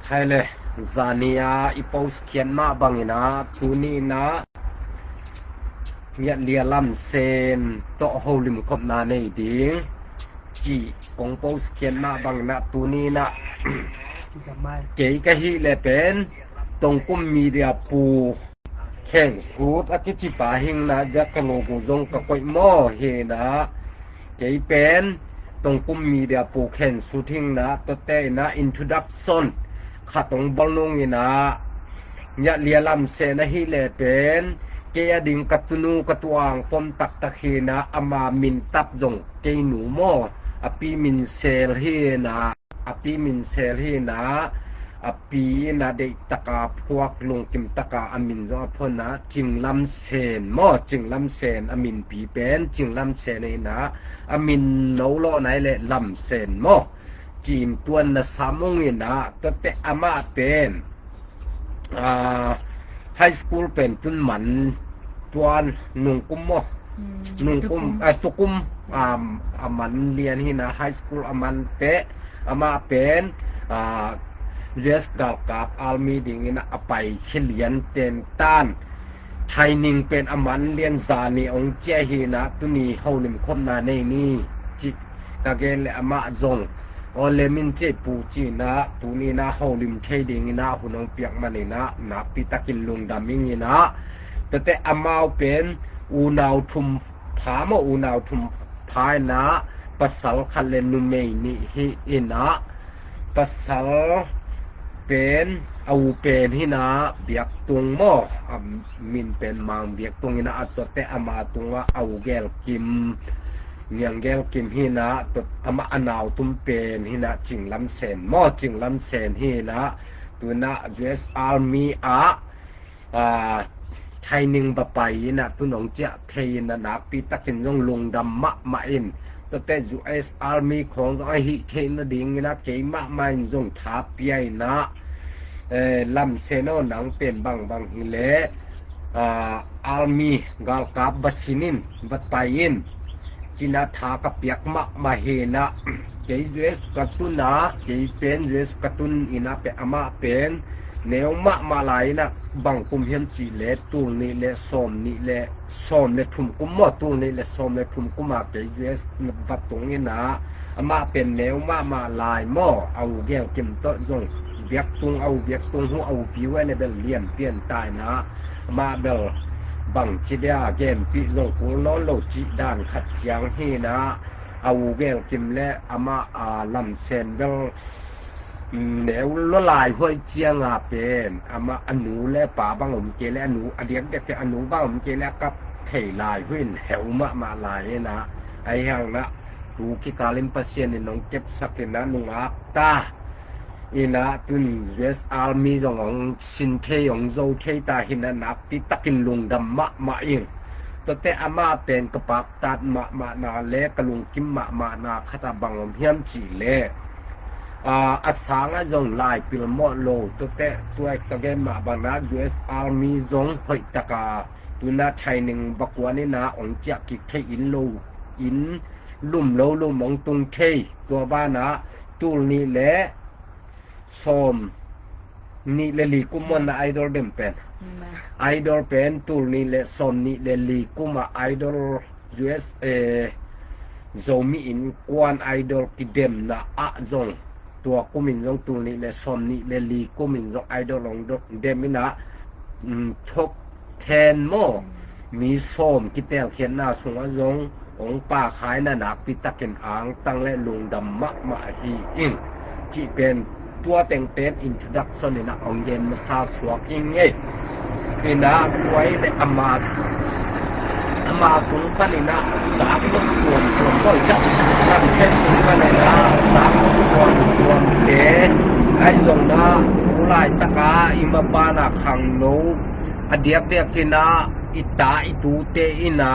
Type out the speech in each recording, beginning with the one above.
ไทยเลยซานียอีปอสเขียนมาบังนะตูนี้นะเนี่ยเลียลำเซนโตโฮลิมคบนาในดิงจีกงปอสเขียนมาบังนะตูนี้นะเก๋กะฮิเลเป็นตรงกุมมีเดียปูแข่งสูตรอากิจิปาหิงนะจักโลกุจงกะกอยหม้อเฮนะเก๋เป็นตรงกุมมีเดียปูแข่งสูตรหิงนะตัวเตนะอินโทรดักชั่นขาตรงบอลลงนะเนี่ยเลียลำเซนะฮิเลเป็นเกียดิงกัตนูกัตวางปมตักตะเคีนะอามามินตับจงเกหนูหม้ออปีมินเซลเฮนะอปีมินเซลเฮนะอปีนะเดตะกาพวกลงกิมตะกาอามินจอพนะจิงลำเซนหม้อจิงลำเซนอามินปีเป็นจิงลำเซนนะอามินโนโลไหนเลลำเซนหม้อจีนตัวนะสามงนะตัวเตอามาเป็นไฮสคูลเป็นตุนมันตัวนุ่งกุมนุ่งกุมตุกุมมันเรียนที่นะไฮสคูลมันเตอามาเป็นเรสกับอัลมีดิงนะไปเรียนเป็นต้านไทนิงเป็นมันเรียนซานีองเจฮีนะตุนีเฮาลิมคมนาในนี้จิกะเกนและอามาจงอเลมินเจปูจีนะตูนีนะเฮาลิมเทดิงนะหุนองเปียกมันนะนับปิตะกินลุงดามิงนะแต่อามาวเป็นอูนาวทุมผามาอูนาวทุมพายนะปัสสัลคันเลนุเมนี่ฮิอินะปัสสัลเป็นเอาเป็นหินะเบียกตุงหม้อมินเป็นมังเบียกตุงหินะตัวแต่อามาตุงว่าเอาแกลกิมเนียงแกลกิมหินะตัวอามาอนาวตุมเป็นหินะจิงลำเซนหม้อจิงลำเซนหินะตัวนะ US Army ไทยนึงบะไปนะตุนองเจาเทยนะนะปีตะกินจงลงดำมะมาอินตัวแต่ US Army ของจงไอหิเทนะดิงนะเกมะมาอินจงทาปีไอนะลำเซนเอาหนังเป็นบางหิเลArmy กาลกาบบัสินินบัดไปอินจินาทากับเปียกมะมาเฮนะเกย US กะตุนนะเกยเป็น US กะตุนอินะเปอะมาเป็นแนวมะมาหลายนะบังกุมเฮียนจีเลตูนี่เลซอมนี่เลซอมเลทุมกุมมอตูนี่เลซอมเลทุมกุมมาเกย US บัดตรงนี้นะอามาเป็นแนวมะมาหลายหม้อเอาแก้วกิมโตจงเบียกตุงเอาเบียกตุงหูเอาผิวไว้ในเบลเลียนเปลี่ยนตายนะมาเบลบังจิเดียเกมปีลงกูล้อโลจิด้านขัดเจียงให้นะเอาแก้วกิมและอามาลำเซนเบลแนวละลายห้วยเจียงเป็นอามาอนุและป่าบางผมเกและอนุอเดียกเด็กอนุบางผมเกและกับเทลายห้วยแถวมาลายนะไอ้ห่างนะดูกิกาลิมปัสเซียนน้องเก็บสักนะนุงอักตาอีนะตุน US Army จงสินเทยงโซเทตาหินะนับปิตะกินลุงดำมาอิงตัวแต่อามาเป็นกระปักตัดมานาเลกะลุงกิมมานาคตาบังเฮียมจีเลอาสางจงลายปิลมอโลตัวแต่ตัวตะเกมาบังนะ US Army จงหอยตะกาตุนาไทยนึงบักวานี่นะองจักกิเทอินโลอินลุ่มโลลุ่มมองตุงเทตัวบ้านะตูนี่แหละสมนี่เลลีกุมนะไอดอลเดมเป็นไอดอลเป็นตูนี่แหละสมนี่เลลีกุมไอดอล US โซมีอินกวนไอดอลกิเดมนะอะจงตัวกุมินจงตูนี่แหละสมนี่เลลีกุมินจงไอดอลลงเดมนะทบแทนโมมีสมกิเตลเขียนหน้าสงจงองป้าขายน่ะนักปิตะเก็นอ่างตั้งและลุงดำมาฮีอิงจีเป็นตัวเต็งเป็นอินโทรดักชั่นนี่นะองเย็นมาซาสวกิงเอ้นี่นะไว้ในอามาตุงปันนี่นะสามลูกตัวก็จะลำเส้นตุงปันนี่นะสามลูกตัวเตไอ้จงนะผู้ไล่ตะกาอิมาบานะขังโนอเดียกกินะอิตาอิตูเตอินะ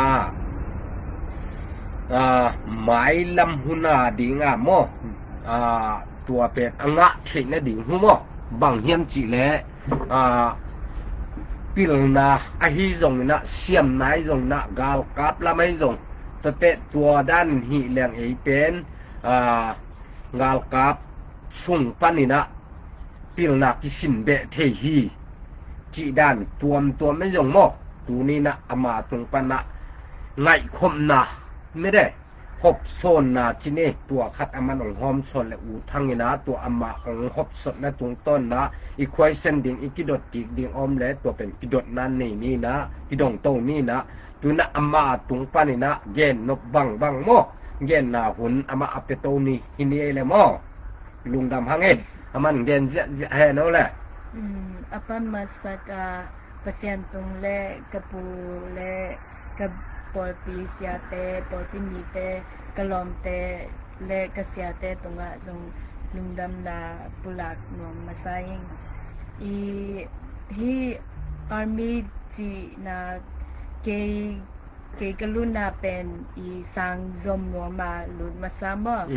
หมายลำหุนาดิงโมตัวเป็นองะเทนะดิงหูโมบังเฮียมจีและปิลนาอหิจงนะเสียมนายจงนะกาลกับละไม่จงตัวเตตัวด้านหิเลียงเป็นกาลกับสุ่งปันนี่นะ ปิลนากิสินเบเทฮีจีดานตัวไม่ยงมอตูนี้นะอามาตรงปะนะไงคมนะไม่ได้ฮบโซนนะจิเนตัวคัดอามันของหอมโซนและอูทั้งนี้นะตัวอามาของฮบสดนะตรงต้นนะอีควายเส้นดิ่งอีกิดดติกดิ่งอมและตัวเป็นกิดดนั้นนี่นะกิดงโตนี่นะตัวนะอามาตรงปะนี่นะเย็นนบบังมอเย็นนะหุ่นอามาอัปเปโตนี่ฮินี่เลยมอลุงดำหังเองอามันเย็นจะแห่นั่นแหละapa masaka pasyentong le kapu le kapolpi siate polpi nite kalomte le kasyate tunga jong lungdam na pulak no masaying hi army ji na ke kaluna pen sang zom no ma lut masama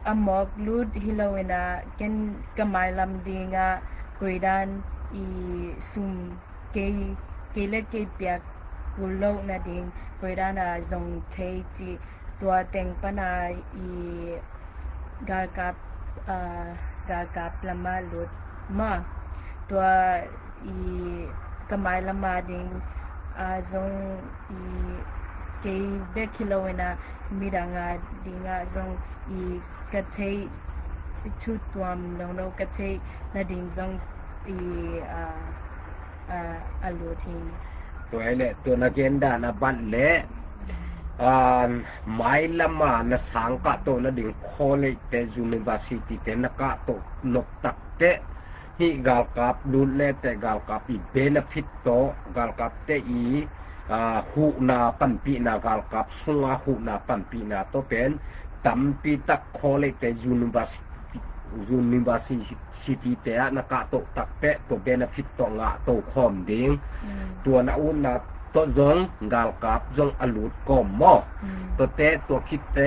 amok lut hilawena ken kamai lam dinga kuidan sum ke le ke pyak kulo na ding kuidan a zong thei chi tua teng pana garkap lama lut ma tua kamai lama ding zong ke be kilowena midanga dinga zong kathei chu tuam no kathei na ding zong aluthi ตัวไอ้แหละตัวนักเรียนดานะบันแหละไม้ละมานะสังกะโตนะดิ่งคอเลเตยูนิเวอร์ซิตี้เตนะกะโตนกตักเตฮิกาลกับดูแลแต่กาลกับอีเบเนฟิตโตกาลกับเตอีหูนาปันปีนากาลกับสุงาหูนาปันปีนาโตเป็นตัมปีตักคอเลเตยูนิเวอร์ซิตี้เตนะกะโตตักเปโตเบเนฟิตโตงะโตคอมดิงตัวนะอุนะตัวจงกาลกับจงอลุดกอมมอตัวเตตัวคิดเต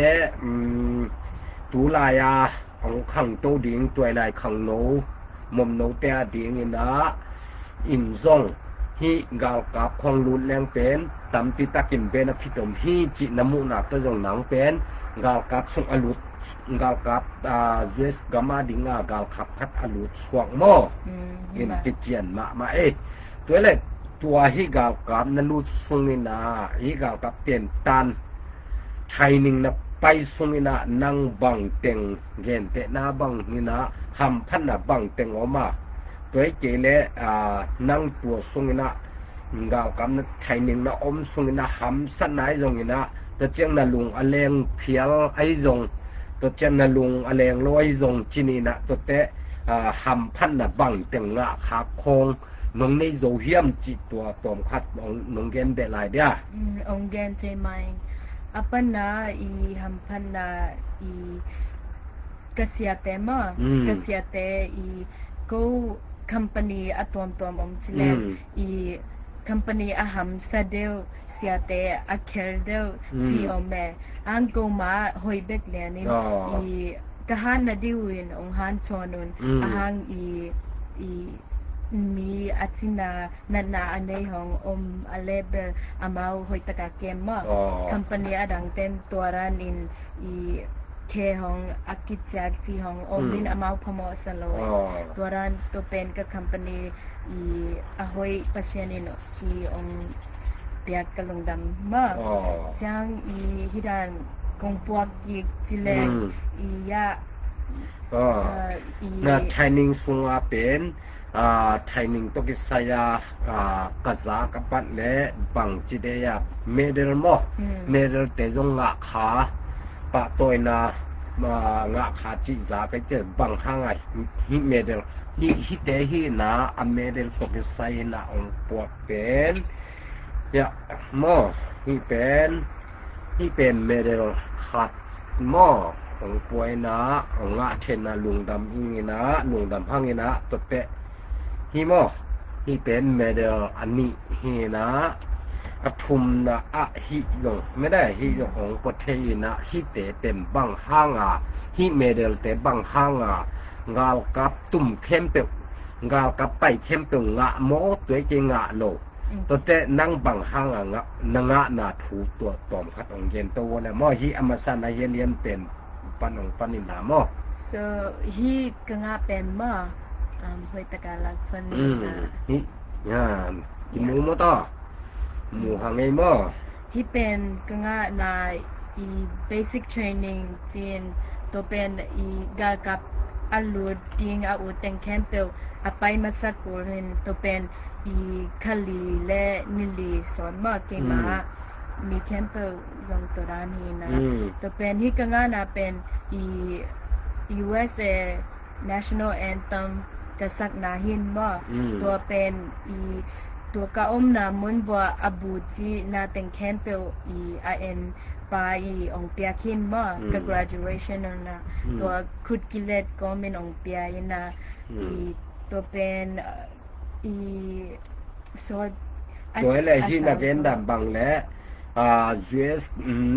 ตูลายาของขังโตดิงตัวลายขังโนมมโนเตดิงนะอินจงฮีกาลกับของลุดแรงเป็นตัมปิตากินเบนฟิตมฮีจินมุนาตัวจงหนังเป็นกาลกับสงอลุดกาลกับเจสกามาดิงากาลกับคัดอลุดสวงมออินกิเจียนมาตัวเล็กตัวฮิกาลกับนลุดสงนินาฮิกาลกับเปลี่ยนตันไทนิงนะไปสงนินานังบังเต็งเย็นเตนาบังนินาหำพันนะบังเต็งออกมาตัวเจเลนังตัวสงนินากาลกับไทนิงนะอมสงนินาหำสันไหนจงนินาตัวเจียงนะลุงอเลงเพียลไอจงตัวเจียงนะลุงอเลงลอยจงจินีนะตัวเตหำพันนะบังเต็งงะขาโคงนงในโซเฮียมจิตัวตอมคัดนงเกนเบลายเดียองเกนเทมัยapa na hampan na kasiate ma kasiate go company atom om chile company aham sadeu siate akherdeu si ome ango ma hoibek le ni kahan na diwin ong han chonun ahangมีอาจินานาอันในของอเลเบลอามาหอยตะกะเกมมาคัมปานีอดังเต็นตัวรันอินเคของอากิจักจีของมินอามาพมอสโลตัวรันตัวเป็นกับคัมปานีอาหอยปัสยานินองเปียกกะลงดำมาจังฮิดานกงปวกกิจิเลยะนะไทนิงสุงาเป็นไทนิงตกิสายากะซากับปันและบังจิเดียเมเดลมอเมเดลเตจงงะขาปะตอยนางะขาจิซาไปเจอบังหางไอฮิเมเดลฮิเตฮินาอเมเดลตกิสายนาองปวกเป็นยะมอฮิเป็นเมเดลขาดมอองป่วยนะองงะเทนะลุงดำอิงนะลุงดำหังนะตเตฮิมอฮิเป็นเมเดลอันนี้ฮินะกระทุมนะอะฮิยงไม่ได้ฮิยงของประเทศนะฮิเตเต็มบังห้างฮิเมเดลเตบังห้างงาลกับตุ่มเข้มเปงาลกับไปเข้มเปงะโมตัวเจงะโลตัวเตนั่งบังห้างงะนงะนาถูตัวตอมคัดองเย็นตัวนะมอฮิอมาซานะเยเลียนเป็นปันองปันนินามอ so he kanga pen ma hoy tagalog pen นี่กินหมูมต่อหมูหังไงมอ he pen kanga na i basic training jin to pen i gar kap alud ding a uteng campel apai masakurin to pen i khali le nili son ma ke ma mi campel zong toran hi na to pen hi kanga na pen i USA national anthem กษักนาหินบ่ตัวเป็นอีตัวกะอมนามุนบ่อบูจีนาเต็งแคนเปลอี IN ปาอีองเปียคินบ่กะ graduation นะตัวคุดกิเลตก็เป็นองเปียยนะอีตัวเป็นอีสอดตัวอะไรที่นักเรียนดำบังและUS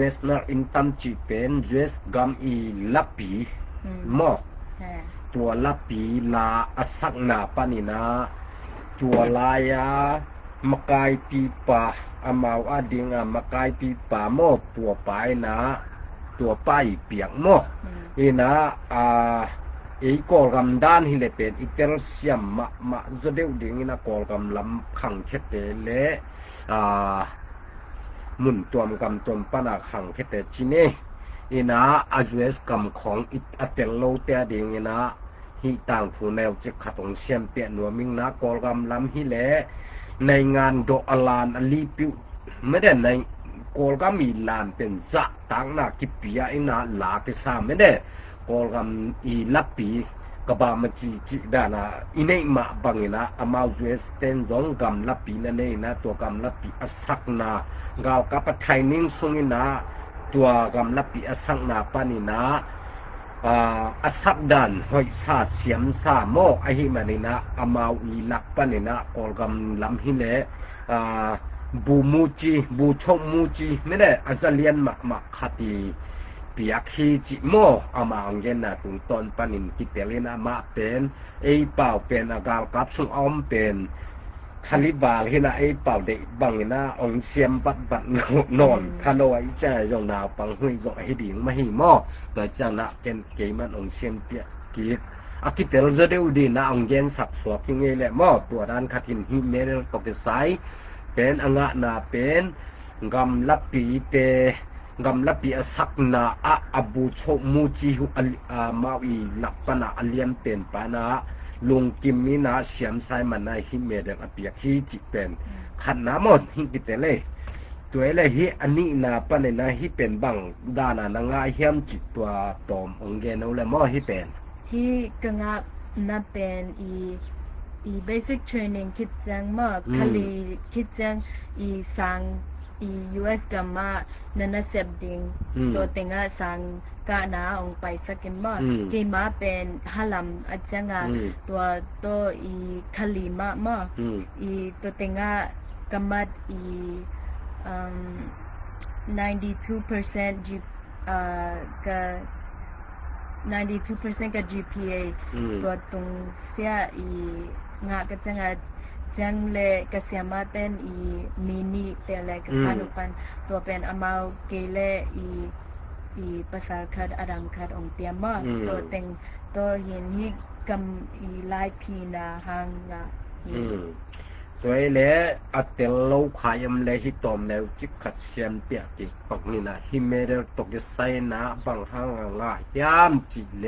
national anthem จิเป็น US กัมอีลับปีบ่ตัวละปีลาอสักนาปานินาตัวลายามะกายปีปาอมาวอดิงมะกายปีปาโมตัวปายนะตัวป้ายเปียกโมอีนะอีกอลกำดานฮิเลเป็นอิเตลเซียมมะจเดวดิงนะกอลกำลำขังเขเตเลมุนตัวมกำตนปานาขังเขเตจิเนอีนะอาจเวสกำของอัตเตลโลเตดิงอีนะฮิต่างผู้แนวจิขัดองเซียมเปียนัวมิงนะกอลกำลำฮิเลในงานโดอลานอลีปิวไม่ได้ในกอลกำมีลานเป็นจะต่างนากิปียอีนะลากิสาไม่ได้กอลกำอีลับปีกบามจีจิดานะอิเนมาบังอีนะอามาจเวสเตนจงกำลับปีนั่นเองนะตัวกำลับปีอสักนากาวกับไทยนิ่งทรงอีนะตัวกำลับปีอสักนาปานินะอสักดันหอยสาเสียมสาโมไอหิมานินะอามาวอีลักปานินะกอลกำลำหิเลบูมูจีบูชงมูจีไม่ได้อาจเลียนมาคติเปียกฮีจิโมอามาองเย็นนะตุงตอนปานินกิเตเลนะมาเป็นไอเป่าเป็นอากาลกับสุงอมเป็นคาลิบาลหินะไอเป่าเด็กบังหินะองเสียมวัดนอนคาโนไอใจจงนาวปังหุยจงไอดิ่งมาหิมอตัวจังนะเกนเกมันองเสียมเปียกีดอากิเตลจะได้อุดีนะองเย็นสับสวกยังไงแหละมอตัวด้านคาทินหิเมเรลตกไซเป็นองะนาเป็นกำลับปีเตกำลับปีอสักนาอบูโชมูจิหุมาวีลับปนาอเลียมเป็นปานาลุงกิมมินาเสียมไซมันนาฮิเมเดอเปียกฮีจิเป็นขันน้ำมดฮิกิเตเลตัวเลฮิอันนี้นาปานนาฮิเป็นบังดานานางาเฮียมจิตตัวตอมองเกนเอาเลมอฮิเป็นฮิกงะนาเป็นอีbasic training คิดจังมากคลีคิดจังอีสังUS กัมมานันเซบดิงตัวเต็งสังกะนาองไปสักมาเกมาเป็นฮัลัมอาจังตัวอีคลีมาอีตัวเต็งกัมมาอี92%กะ92% กับ GPA ตัวตรงเสียอีงะกะจังเลกะเสียมาเต้นอีมินิเตเลกะพานุปันตัวเป็นอมาวเกเลอีภาษาคัดอดัมคัดองเปียมาตัวเต็งตัวเห็นฮิกำอีลายพีนาหังงะตัวเลอัตเตลโลขายมเลฮิตอมแนวจิกขัดเสียมเปียกิปักนี่นะฮิเมเดลตกไซนะบังหังงะยามจิเล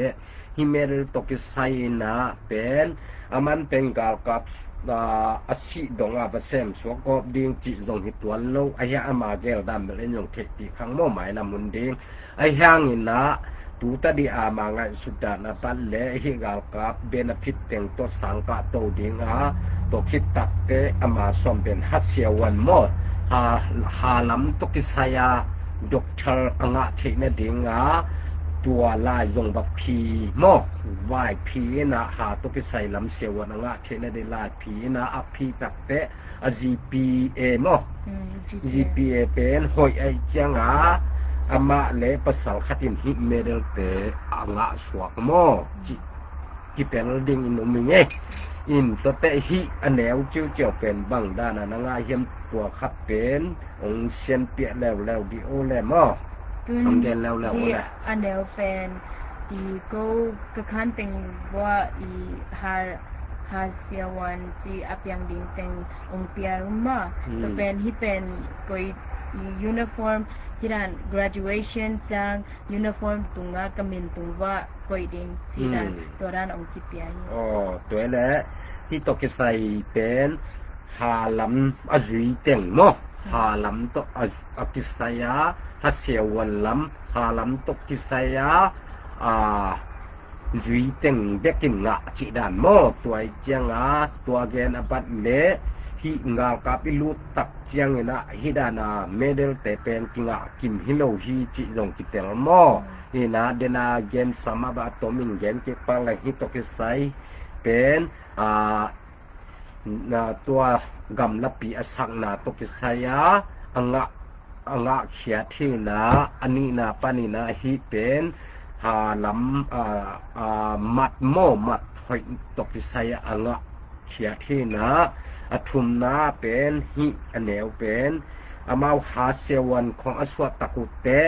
ฮิเมเดลตกไซนะเป็นอามันเป็นกาลกับอาชีดงอาเซมสวกอบดิงจิจงหิตัวโลไอฮะอามาเกลดำเป็นยงเทติขังโมหมายนำมุนดิงไอฮางอินะตูตะดีอามาไงสุดานะปันเลฮิกาลกับเบนฟิตเต็งตัวสังกะโตดิงตัวคิดตักเตอามาสมเป็นฮัสเซียวันโมฮาลัมตุกิสยาด็อกเตอร์องะเทนดิงตัวลายจงบักพีโมวายพีนะหาตุกิไซลัมเสียวันงะเทนได้ลายพีนะอพีตักเตGPA โม GPA เป็นหอยไอจังอามาเลภาษาคัตินฮิเมเดลเตองะสวกโมจิเป็นดิงอินโนมิเงอินตัวเตฮิอันแนวจิ้วเจียวเป็นบังดานานางาเฮียมตัวขับเป็นองเซียนเปียแล้วดิโอแลโมองเกนแล้วแหละอันเดียวแฟนอีโกกะคันเป็นว่าอีฮา ha siawan ji apyang ding teng ong pia ma to pen hi pen koi uniform hiran graduation chang uniform tunga kamin tungwa koi ding jiran toran ong ki pia toy le hi to ke sai pen ha lam azui teng mo ha lam to akisaya ha siawan lam ha lam to kisaya zui teng bekin nga chi dan mo tuai chianga tua gen apat le hi nga ka pilu tak chiang ina hidana medal te pen kinga kim hilo hi chi jong ki tel mo ina dena gen sama ba toming gen ke pang la hi to ke sai pen na tua gam la pi asak na to ke saya anga khia thina ani na panina hi pen ha lam mat mo mat hoi to ke saya anga khia thina athum na pen hi aneu pen amau ha sewan khong aswa takute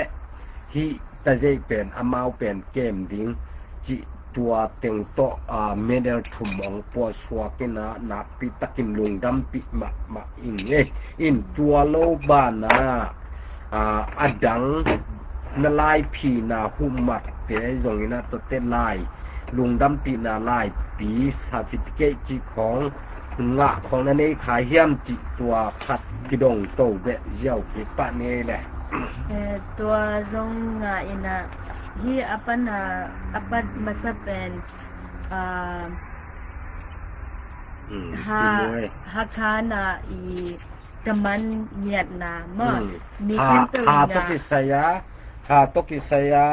hi ta jei pen amau pen kem ding chi tua teng to medal thumong po swa kena na pi takim lungdam pi ma in tua lo bana adang na lai pi na humat te jongina to te lai lungdam pi na lai pi certificate chi khong nga khong na nei khai hiam chi tua phat kidong to be jiao ki pa ne le tua zong nga ina hi apat masapen ha kana I kaman niat na mo ni kento ha to kisaya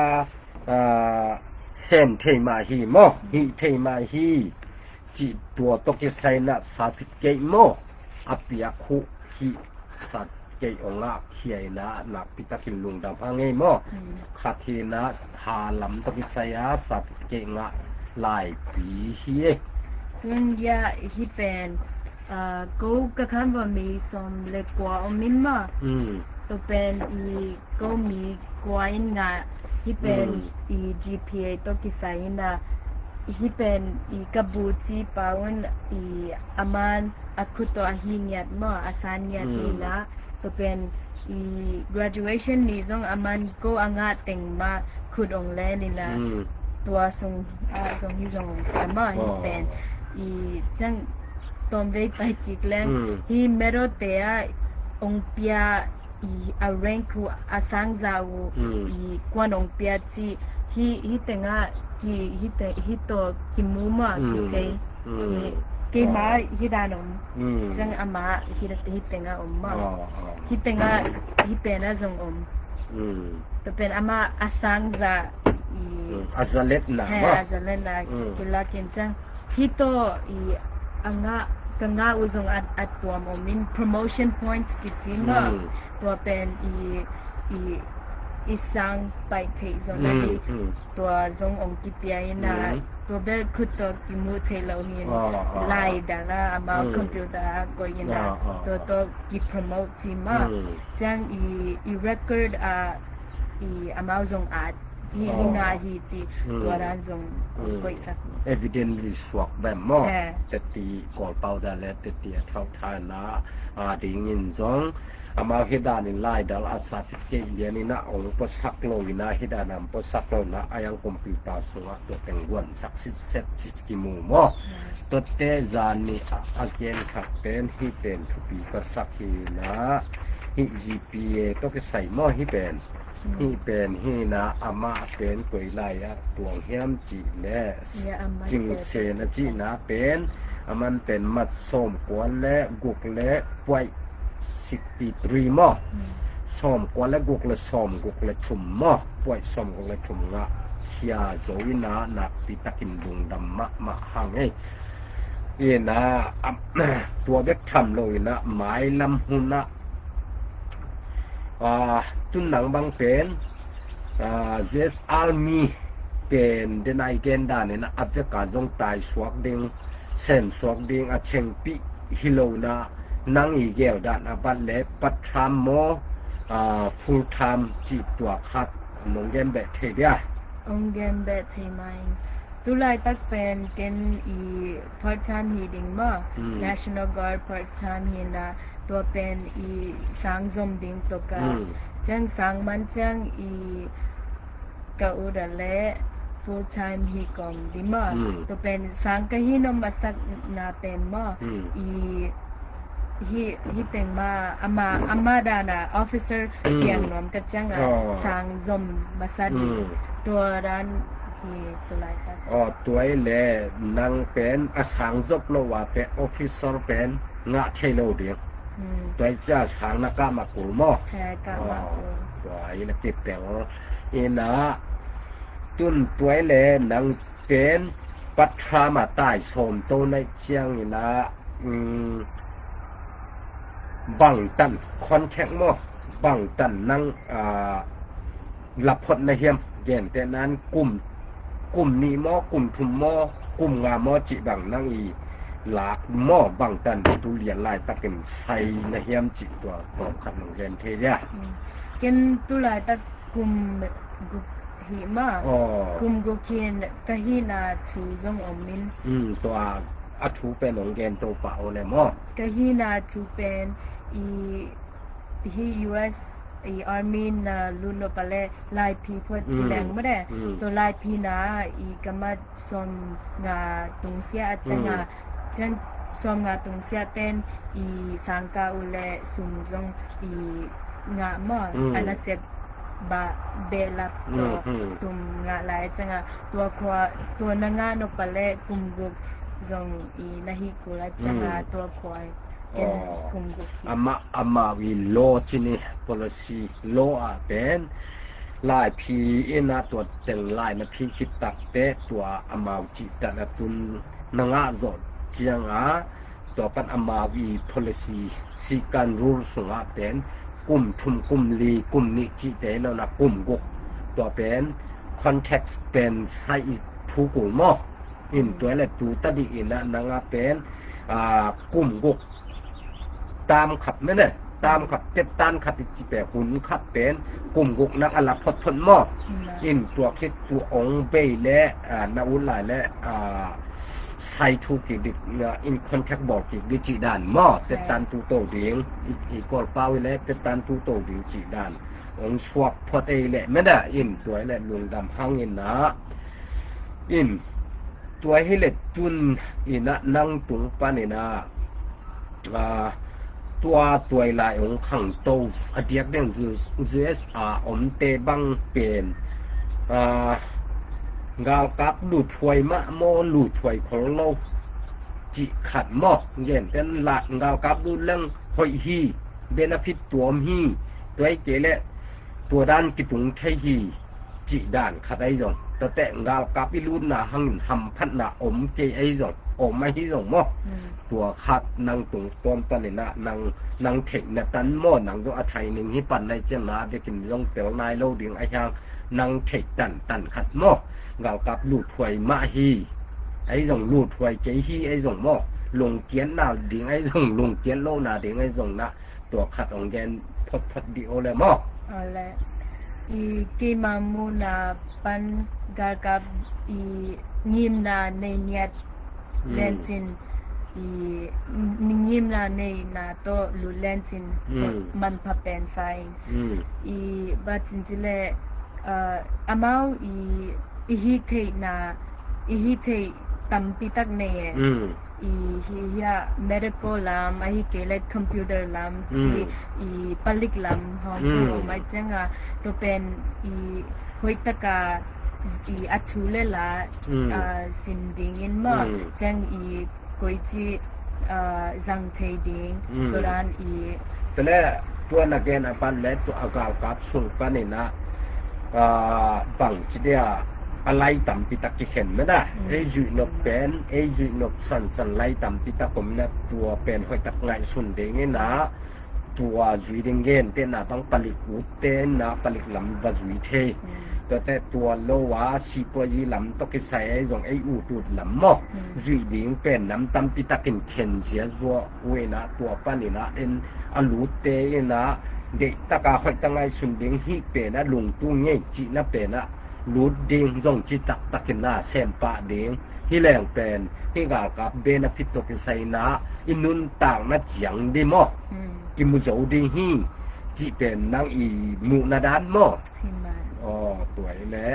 sen thei ma hi mo hi thei ma hi chi tua to kisai na certificate mo apia khu hi sat ke onga khiai na na pitakin lungdam hangai mo khathina ha lam to kisaya certificate nga lai pi hi kun ya hi pen go ka kan ba mi som le kwa o min ma to pen I go mi kwa in nga hi pen I GPA to kisai na hi pen I kabuchi paun I aman akuto ahinyat mo asanyat hina to pen I graduation ni zong aman ko anga teng ma khudong le ni na tua song hi zong ama hi pen I chang tombe pai tikleng hi mero te ong pia I arenku asang zau I kwanong pia chi hi tenga ki hi to kimuma ki che ke ma hi danom jang ama hi tenga omma hi tenga hi pena jong to pen ama asang za azalet na kila kinchang hito I anga kanga uzong at tuam min promotion points kitima to pen I isang pai te zong lagi to zong ong kipia ina to ber kuto kimu te lo hin lai dala ama computer ko ina to ki promote tima jang I record I amao zong at hina hi chi tuaran zong koi sak evidently swak bam mo teti kol pau da le teti thau tha na ding in zong ama hedan in lai dal asa ke liani na ong po saklo ina hedanam po saklo na ayang computer sunga to tengwan saksit set ki mu mo to te zani again khapen hi pen thupi ka sakina hi GPA to ke sai mo hi pen hi pen hi na ama pen koi lai a tuang hiam chi le jing se na chi na pen aman pen mat som kwan le guk le pwai 63 mo som kwan le guk le som guk le thum mo pwai som guk le thum nga khia zoina na pitakin lung dam ma hang ei na tua bek tham loina mai lam huna tun nang bang pen this army pen denai gen da ne na aveka jong tai swak ding sen swak ding a cheng pi hilona nang I gel da na ban le patram mo full time chi tua khat nong gen be the dia ong gen be the mai ตุลายตักเป็นเกนอี part time heading มา National Guard part time เฮนะตัวเป็นอีสังซมดิงตกะจังสังมันจังอีกะอุดะและ full time ฮีกอมดิมาตัวเป็นสังกะฮีนมาสักนาเป็นมาheเป็นมาอามาดานะ officer เกียงนอมกะจังสังซมมาสัดตัวร้านตุลายตักตัวแลนางเป็นอสังจบโลว่าเป็น officer เป็นงะเทโลเดียตัวจะสังนักมากุลมอตัวอีละติดแต่งอีนะตุนตัวแลนางเป็นปัทรามาใต้สมโตในเจียงอีนะบังตันคอนแทคมอบังตันนางรับผลในเฮียมเย็นแต่นั้นกลุ่มนี้มอกลุ่มทุมมอกลุ่มงามอจิบังนั่งอีหลากมอบังตันตุเรียนลายตะเก็นใส่ในเฮียมจิตัวตอบขันของเรียนเทียเกนตุลายตะกุมกุหิมกุมกุเคนกะหินาชูซงอมินตัวอาชูเป็นของเกนตัวเปล่าเลยมอกะหินาชูเป็นอีUS army na luno pale lai pi phot silang mare to lai pi na I kamat som nga tungsia atanga chen som nga tungsia ten I sangka ule sumjong I nga ma anasep ba belap to sum nga lai changa to nga no pale kumguk zong I nahi kula changa to khoi ama we law ที่นี่ policy law เป็นลายพีนะตัวเต็งลายนะพีคิดตักเตตัวอามาจิตนะตุนนงะจอดเจียงตัวปันอามาวี policy สิกัน rule สงะเป็นกลุ่มทุมกลุ่มลีกลุ่มนิจิเตแล้วนะกลุ่มกกตัวเป็น context เป็นไซผู้กลุ่มมออินตัวและตูตะดิอินะนงะเป็นกลุ่มกกตามขับแม่นตามขับเต็ดตานขับจิแปหุ่นขับเป็นกลุ่มกกนักอลับพดพนมออินตัวคิดตัวองเบและนาอุลายและไซทูกิดิอินคอนแทคบอกกิดิจิดานมอเต็ดตานตูโตเดียงอีกอลเป้าและเต็ดตานตูโตเดียงจิดานองสวกพดเอและแม่นอินตัวและลวงดำหังอินนะอินตัวให้เล็ดตุนอินะนั่งตุงปานินะตัวลายของขังโตอเดียกเด้ง USR อมเตบังเป็นงาวกับลูดถวยมะโมลูดถวยของโลจิขัดหมอกเย็นเป็นละงาวกับลูดเรื่องหอยฮีเบนฟิตตัวมฮีตัวไอเจและตัวด้านกิตุงไทฮีจิด้านขัดไอจงแต่งาวกับอีลูดนะหังหำพัดนะอมเจไอจงอมไม่ที่ส่งหม้อตัวคัดนางตุงต้นปานนะนางเทคนะตันหม้อนางตัวอาไทยนึงที่ปันในเจ้านาเด็กกินยองเตลนายโลเดียงไอ้ฮางนางเทคตันคัดหม้อเงากับลูดถวยมะฮีไอ้ส่งลูดถวยเจฮีไอ้ส่งหม้อลงเกียนหน้าเดียงไอ้ส่งลงเกียนโลหน้าเดียงไอ้ส่งนะตัวคัดของแกนพดดีโอเลยหม้ออะไรอีกีมามูนาปันกากับอีงิมนาในเนียดLentin ningim na nei na to lu lentin man pa pen sai batin jile amau ihite tampi tak nei hiya medical lam ahi kele computer lam si palik lam ha so mai changa to pen hoitaka athule la sinding in ma chang koichi zang thei ding toran teleตัวนักเรียนอปันและตัวอากาศกับส่งปานนะบังจิเดียอะไรต่ำปิตะกิเข็นไม่ได้จุนกเป็นจุนกสันไล่ต่ำปิตะผมนะตัวเป็นหอยตักไงสุนเดงนะตัวจุยเดงเงินเต้นนะต้องผลิตอุดเต้นนะผลิตลำวัจุยเทแต่ตัวโลวาสิปยีลำตกใส่ไอ้ตรงไอ้อูตูดลำหม้อจุยดิ่งเป็นน้ำตำปิตะกินเข็นเสียจัวเวนะตัวปานี่นะอลูเตนะเด็กตะกาหอยตังไงสุนดิ่งฮิเป็นนะลงตู้เงี้ยจีนะเป็นนะ รูดดิงจงจิตักตักนาเซมปะดิงที่แรงเป็นที่กากับเบนฟิตตกิไซนะอินุนต่างนะจังดิมอกิมุโจดิงฮีจิเป็นนางอีมูนาดานมอตัวและ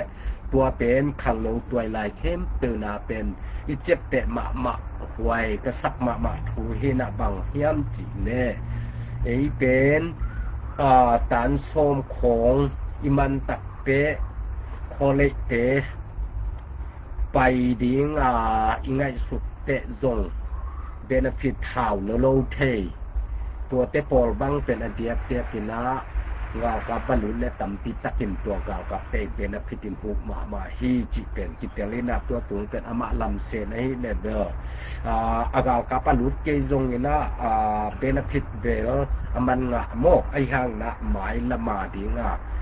ตัวเป็นขังโลตัวลายเข้มเตือนาเป็นอิเจ็บเตะมะหวยกระสักมะถูเฮนะบังเฮียมจิเน่เป็นตานโสมของอิมันตักเปคอเลเตไปดิงอิงไงสุดเตะจงเบนฟิตข่าวโลเทตัวเตปอลบังเป็นอเดียบเตียกินะงาวกับวัลุและตัมปิตะกินตัวกาวกับเปเบนฟิตินหุกมาฮีจิเป็นกิเตลินาตัวตุงเป็นอมะลำเซนให้เลเดออากาวกับวัลุเกจงนะเบนฟิตเบลมันงะโมไอหังนะหมายละมาดิง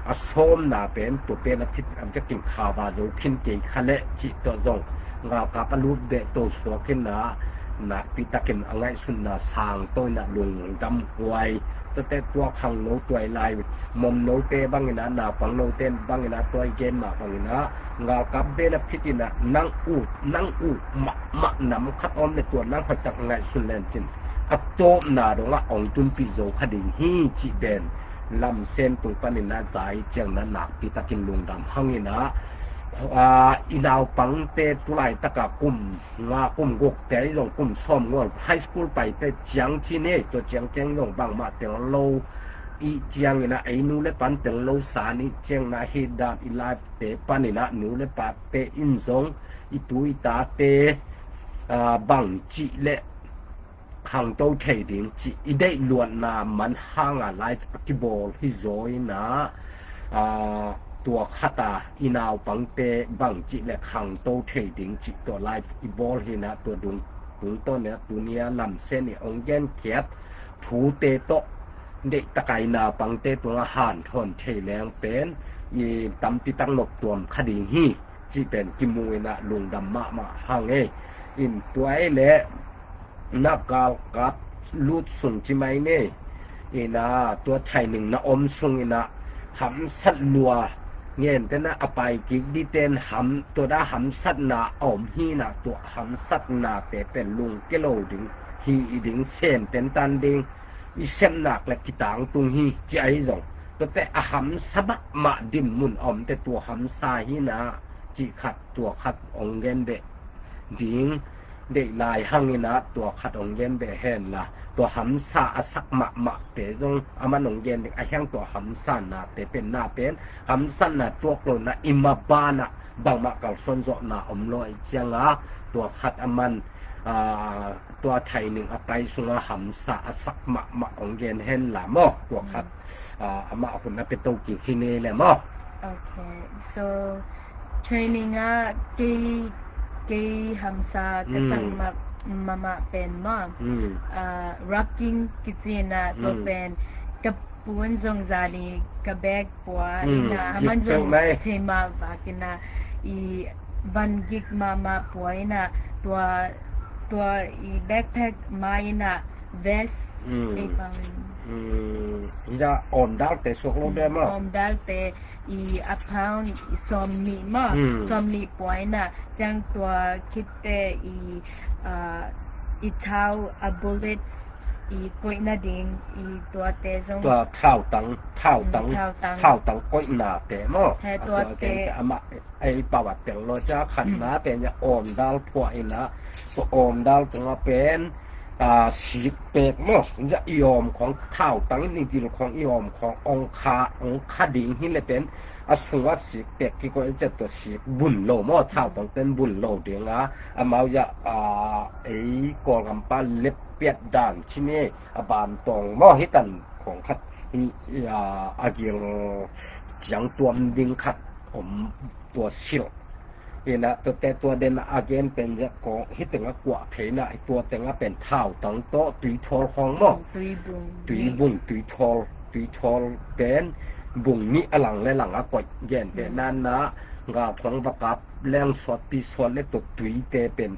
อสมนาเป็นตัวเบนฟิตอันจะกินข้าวาโจคินเกคะเลจิตัวจงงาวกับวัลุเบตัวสวกินนะนักปิตะกินอังไงสุนนาสางตัวนะลุงดำหวยแต่ตัวขังโนตัวลายมมโนเตบังนะนาปังโนเตนบังนะตัวเกมมาบังนะงากับเบนฟิตินะนังอูมะนำคัดออมในตัวนังพัจักไงสุนแลนจินอัตโตนาดงะองตุนปิโซคดีฮีจิเบนลำเส้นตุงปนินาสายเจียงนั้นนักปิตะกินลุงดำหังนะอีดาวปังเตตุไลตะกะกุมงากุมกกแต่ยงกุมซ่อมงอไฮสคูลไปแต่จังที่นี่ตัวจังยงบังมาแต่โลอีจังนะไอ้นูเลปันแต่โลสานี่จังนะเฮดาอีไลฟ์เตปันนี่นะนูเลปาเตอินซงอีตุยตาเตบังจิเลขังโตเทดิงจิอีได้ล้วนนามันห่างไลฟ์กิบอลฮิโซยนะตัวคาตาอีนาวปังเตบังจิและขังโตเทดิงจิตัวไลฟ์อีบอลเฮนะตัวดุงต้นเนี่ยตัวเนี้ยลำเส้นนี่องเย็นเขียดถูเตโตเด็กตะไกนาปังเตตัวอาหารทนเทแรงเป็นอีตำปิตังนกตัวคดีฮีจิเป็นกิมูนะลุงดำมาหังอินตัวไอ้เละนักกาวกัดลูดสุนจิไม่เน่อีนะตัวไทยหนึ่งนะอมสุงอีนะหำสัตลัวเงี้ยแต่นะอไปกิกดิเตนหำตัวได้หำสัตนาอมฮีนะตัวหำสัตนาเตเป็นลุงเกโลดึงฮีดึงเส้นเต็นตันดึงอีเส้นหนักและกิตางตุงฮีใจจงตัวแต่หำสะบะมาดิมมุนอมแต่ตัวหำซาฮีนะจิขัดตัวขัดองเงินเดดิงเด็กลายหังนะตัวขัดองเย็นเบเห็นละตัวหำซาอสักมะเตจงอามันองเย็นเด็กไอแห้งตัวหำซานะเตเป็นหน้าเป็นหำซานะตัวกลนะอิมาบานะบางมะกัลซนโซนะอมลอยจังตัวขัดอามันตัวไทยหนึ่งอไปสุงหำซาอสักมะองเย็นเห็นละมอตัวขัดอามาคนนั้นเป็นตัวกี่คิเนเลยมอ Okay, so training hamsa kasang mama pen ma rocking kitina to pen kapun zong zani kabek pwa ina haman zong tema vakina I van gig mama pwa ina tua I backpack ma ina vest e pawin ida on dal te soklo de ma on dal te I a pound somni ma somni poina jang tua kitte I tau a bullets I poina ding I tua te zong tua thao tang poina te mo tua te ama ai pawat te lo cha khan na pen ya on dal poina so on dal tanga penสีเปกมอกจะยอมของข้าวตั้งนี่ที่ของยอมขององคาดิ่งหิเลยเป็นอสุวสีเปกที่ก็จะตัวสีบุญโลมอเท่าต้องเป็นบุญโลเดียงมาจะไอ้กอลำปาเล็บเปียดด่านที่นี่บานตองมอให้ตันของคัดอาเกียงจังตัวดิ่งคัดตัวชิลนะตัวเดนอาเกนเป็นของฮิตงกว่าเพนะไอตัวแต่งเป็นเท่าตั้งโตตุยทอลของมอตุยบุงตุยทอลเป็นบุงนี้อลังและหลังกดเย็นเป็นนั่นนะงาของประกับแรงสดปีสดและตัวตุยเตเป็น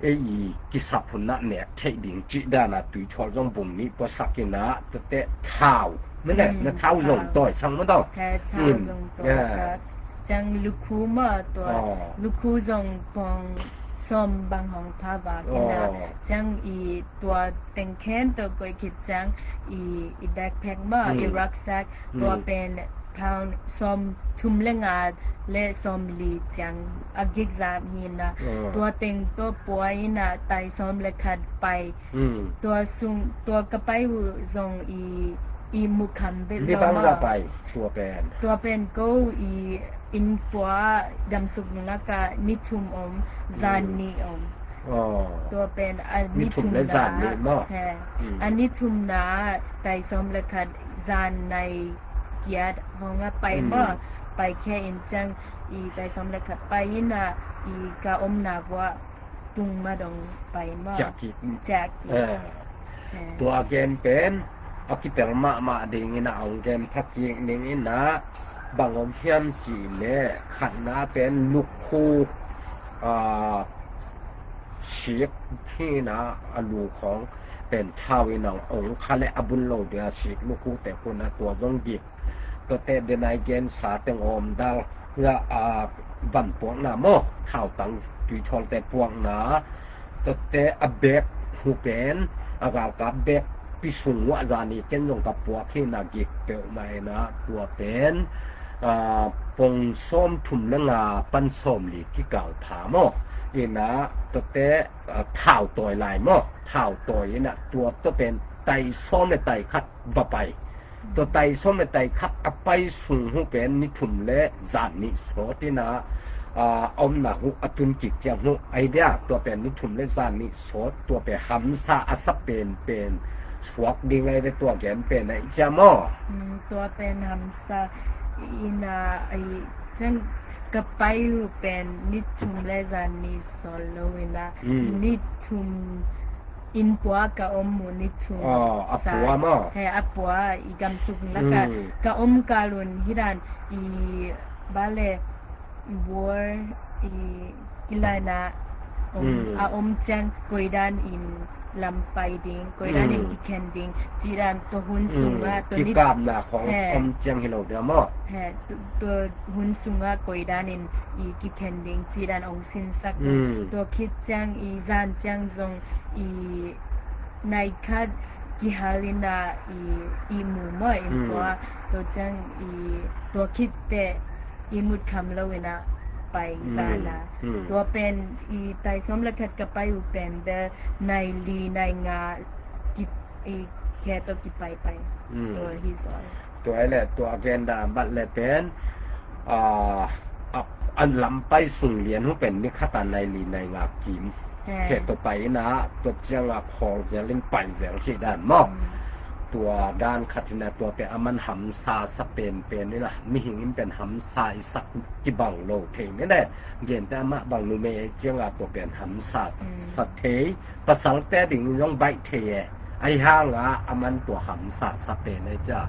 ไอ้กิสับผลนะเนี่ยเทดิ่งจิดานะตุยทอลจงบุงนี้ภาษากินะตัวเตเท่า มันแหละนะเท่าส่งต่อยซังบ่ต้องแท้เท่าส่งต่อยซักจังลูกคูมาตัวลูกคูส่งปองซ่อมบางของภาวะกินะจังอีตัวเต็งแค้นตัวก้อยคิดจังอีแบ็คแพ็คมาอีรักแซกตัวเป็นทางซ่อมทุ่มเลงาและซ่อมลีจังอกิกซามีนะตัวเต็งตัวป่วยนะไตซ่อมและขัดไปตัวซุงตัวกระไปหูส่งอีมุคัมเบลมานี่ไปตัวเป็นก็อินปัวดำสุกนุนกะนิทุมอมซานนีอมตัวเป็นอันนิทุมนาอันนิทุมนาไตซ่อมและขัดซานในเกียรติห้องไปบ่ไปแค่อินจังอีไตซ่อมและขัดไปนะอีกะอมนาว่าตุงมาดงไปบ่จากตัวแกนเป็นอากิเตลมาดิงินะองแกนพักยิงนิงนะบางอมเพียมจีเนขันนะเป็นลูกคูชีกที่นะอลูของเป็นชาวอินององค์คะและอบุญโลเดียชีกลูกคูแต่คนนะตัวจงดิกตัวเตเดนายเกนสาเตงอมดาลเพื่อบันปวงนะโมข่าวตังตุยชองแต่ปวงนะตัวเตอเบกหูเป็นอากาศกับเบกปิสุงวะจานี่เกนลงกับปวกที่นากิกเปลไม่นะตัวเป็นปงส้มถุ่มละงาปันส้มลีที่เก่าผาหม้ออีนะตัวเตข่าวตอยลายหม้อข่าวตอยนะตัวเป็นไตส้มและไตคัดว่าไปตัวไตส้มและไตคัดอไปสูงหูเป็นนิถุ่มและจานนี่โสที่นะอมนะหูอตุนกิจจังหูไอเดียตัวเป็นนิถุ่มและจานนี่โสตัวเป็นหัมซาอสับเป็นสวกดีไงในตัวแกนเป็นไอ้จามอตัวเป็นหัมซาอีนาไอจังกะไปรูเป็นนิทุมและจานนี่โซโลวินะนิทุมอินปัวกะอมมูนิทุมอปัวมอให้อปัวอีกำสุกแล้วกะอมกาลุนฮิรันอีบาเลวอร์อีกิลานาอมจังกวยดานอินลำไปดิงกวยดานอินกิเคนดิงจีรันตัวหุนสุงะตัวนี้กามนาของอมจังฮิโลเดมอตัวหุนสุงะกวยดานอินอีกิเคนดิงจีรันองสินสักตัวคิดจังอีซานจังซงอีไนคัดกิฮาลินาอีมูมออินตัวตัวจังอีตัวคิดแต่อีมุดคำละเวนะไปซานาตัวเป็นอีไตสมละคัดกับไปอุเป็นเดในลีในงากิแค่ตัวกิไปตัวฮิซอยตัวไอ้แหละตัวแกนดาบัดแลเป็นอันลำไปสุ่งเรียนหูเป็นนิคตาในลีในงากิมแค่ตัวไปนะตัวจังอ่ะพอจะเล่นไปแสงสิด้านมอตัวด้านคัตินะตัวเป็นมันหัมซาสเปนเป็นนี่ล่ะมีหิงเป็นหัมซาสักกิบังโลเทนี่แหละเย็นแต่มาบังนูเมจังอ่ะตัวเป็นหัมซาสัเทภาษาแต่ดิงยองใบเทไอ้ห่างอ่ะมันตัวหัมซาสเปนเนี่ยจะ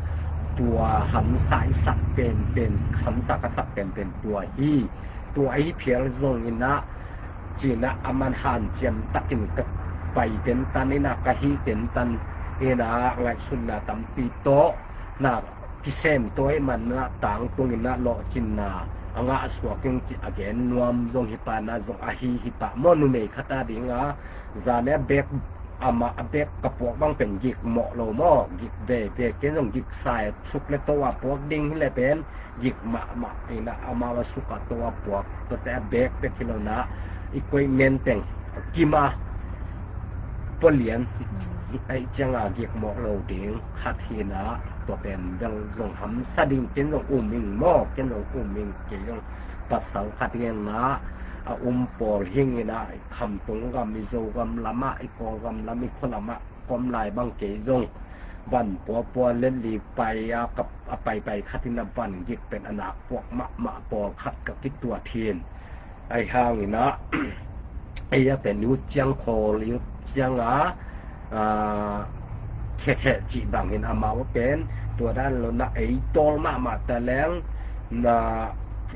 ตัวหัมซาสักเป็นหัมซากสักเป็นตัวฮีตัวไอ้เพียงทรงอินะจีนะมันหันเจียมตักินกับไปเป็นตันนี่นะกะฮีเป็นตันina ngai sunna tampi to na kisem toy man na tang tungina lo chinna anga aswaking again nuam zong hipana zong ahi hipa monu me khata dinga zane bek ama bek kapok bang pen gik mo lo mo gik ve ken zong gik sai suk le to wa pok ding le pen gik ma ina ama wa suka to wa pok to te bek be kilona ikoi men teng kima polianไอ้จังอ่ะเกียกหมอกเราเดงคัดเฮนะตัวเป็นดังส่งหำสะดิ่งเจนส่งอุ้มมิงหมอกเจนส่งอุ้มมิงเกี่ยงปัสสาวะคัดเฮนะปอลเฮงนะคำตรงกับมิโซกับละมะไอ้กอกับละมิคนละมะกอมลายบางเกยงวันปัวเล่นลีไปกับไปคัดที่นำวันยิกเป็นอนาพวกมะปอคัดกับที่ตัวเทียนไอ้ห่างนี่นะไอ้จะเป็นยุจังโคยุจังแค่จีบังเห็นอามาว่าเป็นตัวด้านเรานะไอ้ตอลมาแต่แล้วนะ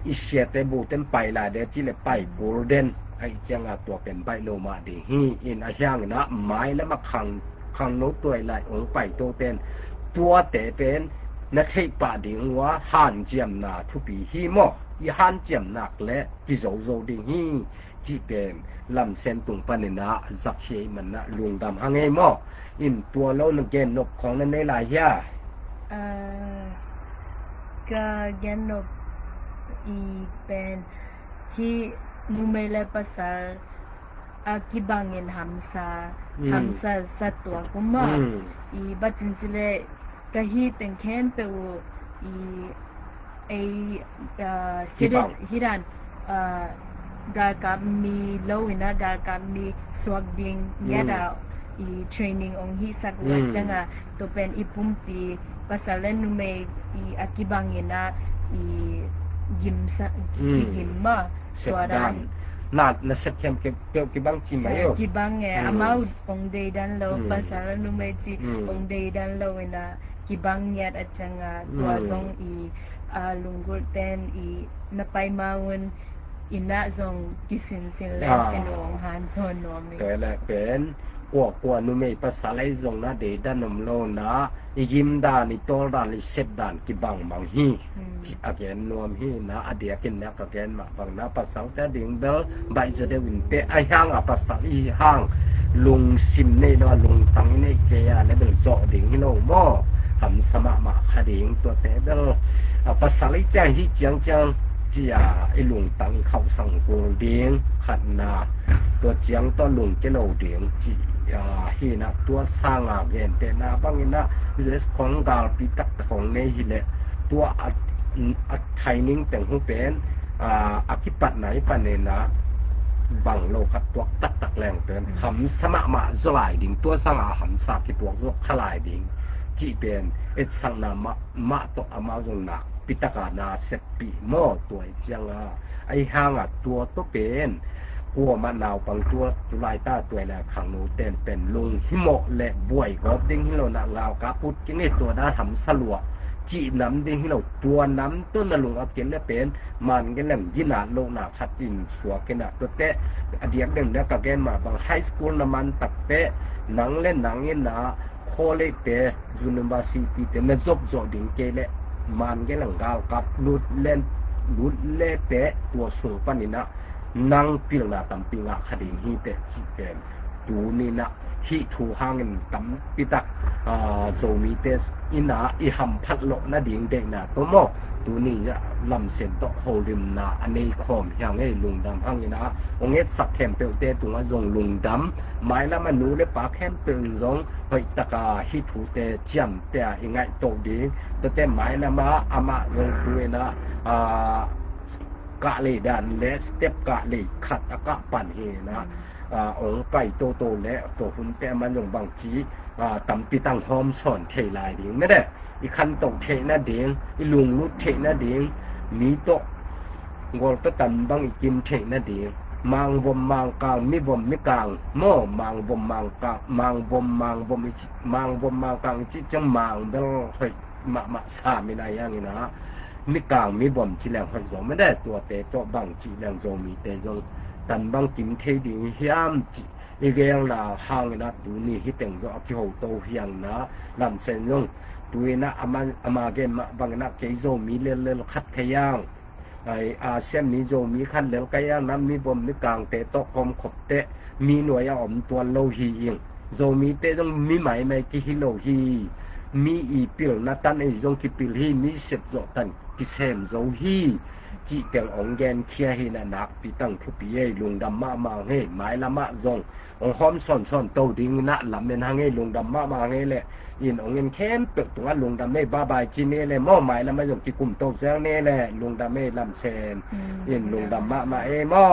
อิเชียเตบูเต็มไปละเดจิเลไปโกลเด้นไอ้จังตัวเป็นไปโลมาดีฮีอินอาช่างนะไม้แล้วมาขังโน้ตตัวไหลองไปตัวเป็นตัวแต่เป็น นะเทปะดิงว่าห่านเจียมนาทุปีฮีหมออีห่านเจียมนักและกิโซโซดิงฮีจิเป็นลำเส้นตุงปะนินะจักเฮมันนะลุงดำหังไงหมออินตัวเรานเกนนกของนั้นในหลายยากะเกนนกอีเป็นที่นูเมเลภาษาอากิบังเงินหัมซาสัตตัวกุมอีบัจินจิเลกะฮีเต็งแคนเปวอีซิริสฮิรันgarkam mi lowina garkam mi swagding yada i training ong hi sakwa changa to pen ipumpi pasalen nume i akibangina i gimsa gimma swaran nat na sepkem ke bang chi mayo kibang amau ong day dan lo pasalan nume chi ong day dan lo ina kibang yat at changa tuazong i lunggur ten i napay mawon ina zong kisin sin le sinong han ton no mi แต่ละเป็นกว่านุเมภาษาไลซงนะเดดานมโลนะยิมดานิตอลดานลิเซดานกิบังมังฮีจิอาเกนนวมฮีนะอเดียกินนะกะเกนมาบังนะภาษาตะดิงเดลไบจะได้วินเตไอฮังอะภาษาอีฮังลุงซิมเนนะลุงตังเนเกยาเลเบลซอดิงฮิโนมอหำสมะมะคดิงตัวเตเดลภาษาไลจังฮีจังจียไอลุงตังเข้าสังกูเดียงขันนาตัวเจียงตัวลุงเจโลเดียงจีฮีนะตัวสร้างอาเกนเตนาบังนะเรสของกาลปิตักของเนฮิเลตัวอัดไทนิ่งแต่งหูเป็นอคิปัดไหนปะเนนะบังโลกตัวตักแรงเป็นหำสมะมะจลายดิงตัวสร้างอาหำสากิตัวจกขลายดิงจีเป็นเอสังนามะตัวอามาจงนักปิตกานาเสปีหม้อตัวจังไอห่างตัวตัวเป็นกัวมะนาวบางตัวตุลายตาตัวละขังโนเต้นเป็นลุงหิโมและบวยกอบดิ้งหิโลนะลาวกะปุดกินตัวด้าหำสลัวจีน้ำดิ้งหิโลตัวน้ำต้นลุงอับเกนและเป็นมันกันแหลมยินาโลนาขัดอินสัวกันนะตัวเตะอดีตเดิมแล้วก็แกนมาบางไฮสคูลน้ำมันตักเตะหนังเล่นหนังเงินนะโคเลเตะยูนิเวอร์ซิตี้เตะนะจบดิ้งเกลมันก็หลังกาวกับลุดเล่เตะตัวสูงปานนี้นะนังปิลนาตำปิงะคดีฮีเตะจิเป็นตูนี่นะฮีทูหางตำปิตักโซมีเตสอินาอิหัมพัดโลนะดิงเด็กนะตัวมอตูนี่จะลำเส้นตโฮริมนะอันนี้คอมอย่างไอ้ลุงดำหางนี่นะองเอสักแคมเปลเตตัวงจงลุงดำหมายละมันนูเลปาแคมเปลจงไปตะกาฮิทูเตจัมเตอิงไงโตดีตัวเตหมายละมาอามาลงด้วยนะกะเลยดันและสเต็ปกะเลยขัดอากะปั่นเฮนะองไปโตและตัวหุ่นแต่มันลงบางจีตำปิตังหอมสอนเทลายดิงไม่ได้อีคันตกเทนะเดียงอีลุงลุดเทนะเดียงมีโตงอลตะตันบางอีกิมเทนะเดียงมังวมมังกลางมีวมมีกลางหม้อมังวมมังกลางมังวมมังกลางจิจังมังเดลเฮ้ยมะสามีนาอย่างนี้นะมีกลางมีวมจิแรงหอยสองไม่ได้ตัวเตโตบางจิแรงโซมีเตโซตันบางกิมเทดิงเฮียมจิอีเกยังนะหางนะตูนี่ฮิตังก็อคิโหโตเฮียงนะลำเส้นยงตัวนะอามาเกมบางนะเกโซมีเลขัดขยังไออาเซียนมีโซมีคันเลกยังนะมีวมมีกลางเตโตคอมขบเตมีหน่วยอมตัวโลฮีเองโซมีเตต้องมีหมายไม่กิฮิโลฮีมีอีปิลนะตันไอซงกิปิลฮีมีเสพโซตันกิเซมโซฮีจีเตียงองแกนเคียหินะนักปีตั้งทุปีเอลุงดำมะมาเฮหมายละมะซงองหอมซ่อนโตดิงนะลำเนหางเฮลุงดำมะมาเฮแหละยินองเงินแค้นเปิดตัวลุงดำเมบาบายจีเนแหละหม้อหมายละมะยกจิกุ่มโตแซงเนแหละลุงดำเมลำเซนยินลุงดำมะมาเอหม้อ